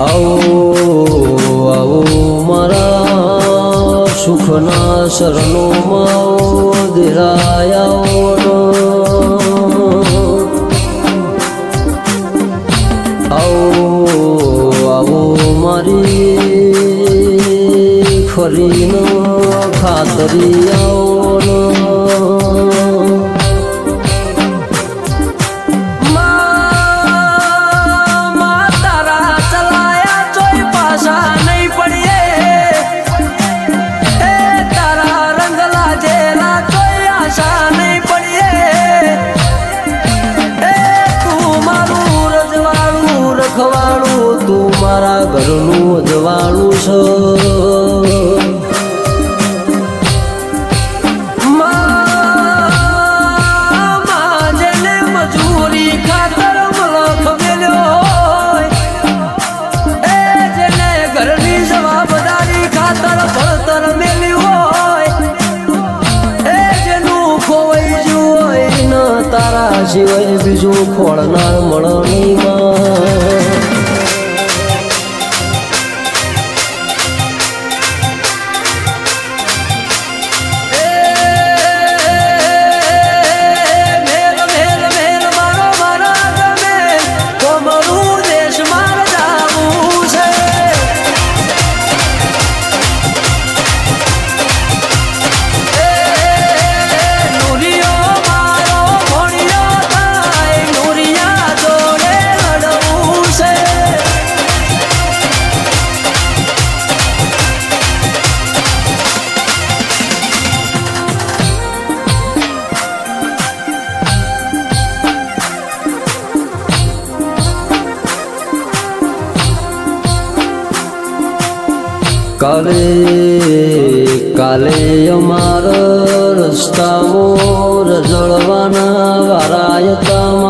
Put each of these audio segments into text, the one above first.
આવો મારા સુખના શરણોમાં ધીરાયા આવો મારી ફરીનો ખાતરી આવો તું મારા ઘરનું અજવાળું છે જેને મજૂરી ખાતર મલખ મેલ્યો એ જેને ઘરની જવાબદારી ખાતર ભણતર મેલ્યું હોય એ જેનું ખોવાઈ ગયું હોય ન તારા સિવાય બીજું ખોળનાર મળે નહીં કાલે અમારા રસ્તામાં રજળવાના વારાયતામાં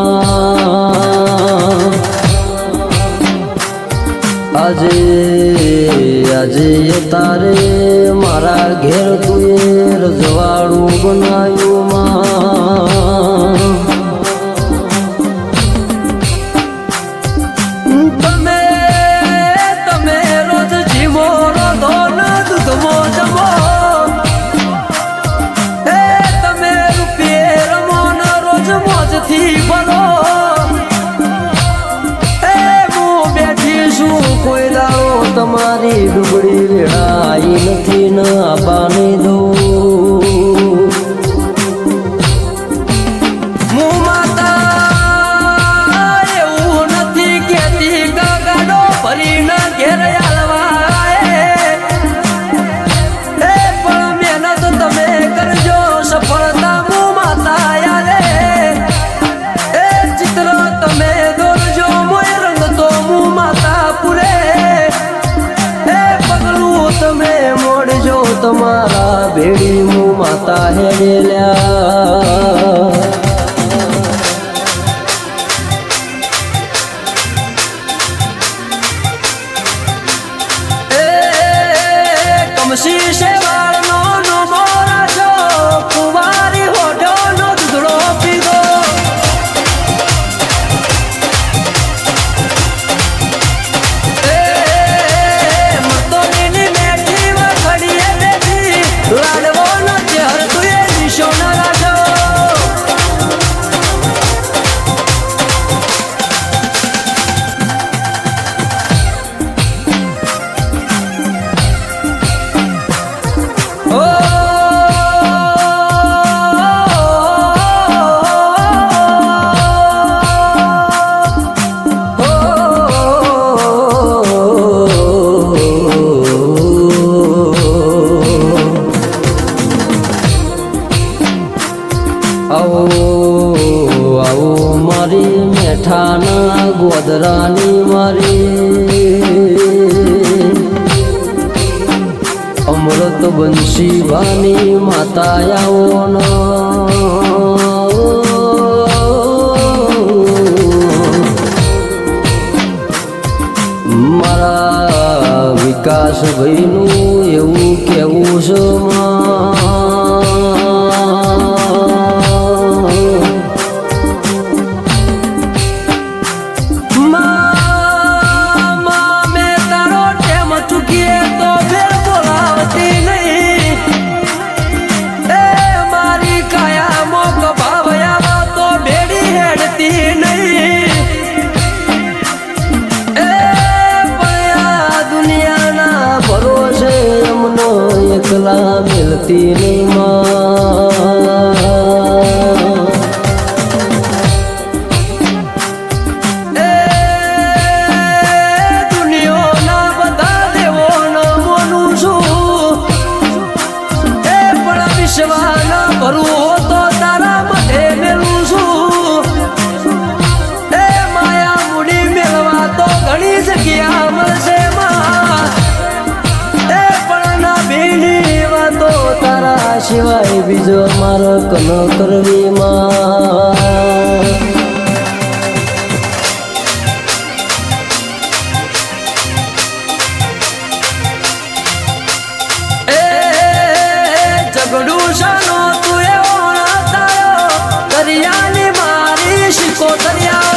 આજે તારે મારા ઘેર તુએ રજવાડું બનાવ્યું માં તમારી ડુબળી વેળાઈ નથી ન આબાની દઉં હું માતા એવું નથી કેતી ગાડો ભરીને ઘેર આલવા એ પણ મહેનત તમે કરજો સફળતા હું માતા યાલે એ ચિત્ર તમે દોરજો મોય રંગ તો હું માતા પૂરે તમે મોડજો તમારા ભેડી હું માતા હેડેલ્યા એ કમસી શેવાળનો નો મોરાજો કુંવારી હોઢોનો દૂધડો પીધો આવો મારી મેઠાના ગોદરાની મારી અમૃત બંશીવાની માતા આવો મારા વિકાસ ભાઈનું એવું કેવું છે ધરતીની માં દુનિયાના બધા દેવોનો મોનું છું એ પણ વિશ્વાના ભરવું તો તારા માટે મેલું છું એ માયા મૂડી મેળવા તો ઘણી જગ્યા મળશે તારા સિવાય બીજો મારો કન કરવી માં એ ઝઘડું શાનો તું એવો તારો દરિયાની મારી શીખો દરિયાઓ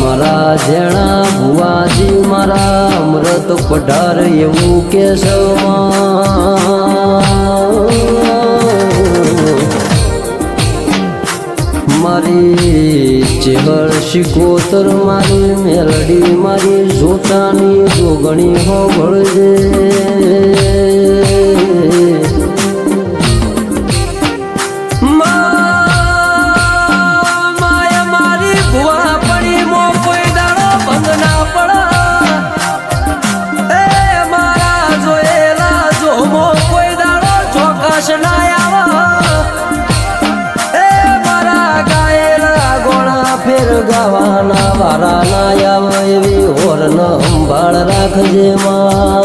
મારા જેણા ભુવાજી મારા અમૃત પઢાર એવું કે મારી ચેહર શિકોતર મારી મેલડી મારી જોતાની જોગણી હોભળજે ગાવાના વારા ના આવે એવી હોરન સંભાળ રાખજે મારા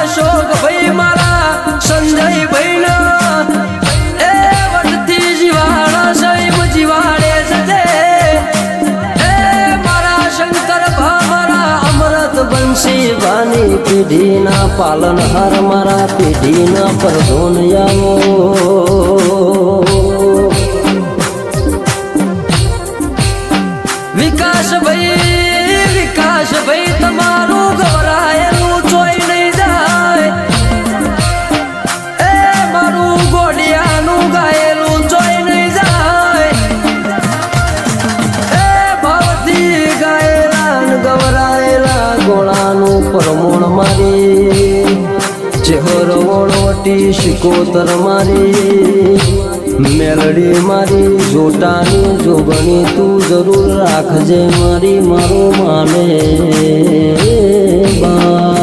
અશોક ભાઈ મારા સંજય ભાઈ ના એ વટથી જીવાડા સાહેબ જીવાડે છે એ મારા શંકર ભા મારા અમૃત બંસી ભાની પેઢીના પાલનહાર મારા પેઢીના પરધોન આવો વિકાસ ભાઈ તમારું ગવરાયેલું ચોઈ નહીં જાય એ મારું ગોડિયાનું ગાયેલું ચોઈ નહીં જાય એ ભાવથી ગાયેલા ગવરાયેલા ગોળાનું પરમોણ મારી ચેહર વણવટી શિકોતર મારી મેલડી મારી જોટાની જોગણી તું જરૂર રાખજે મારી મારું માને બા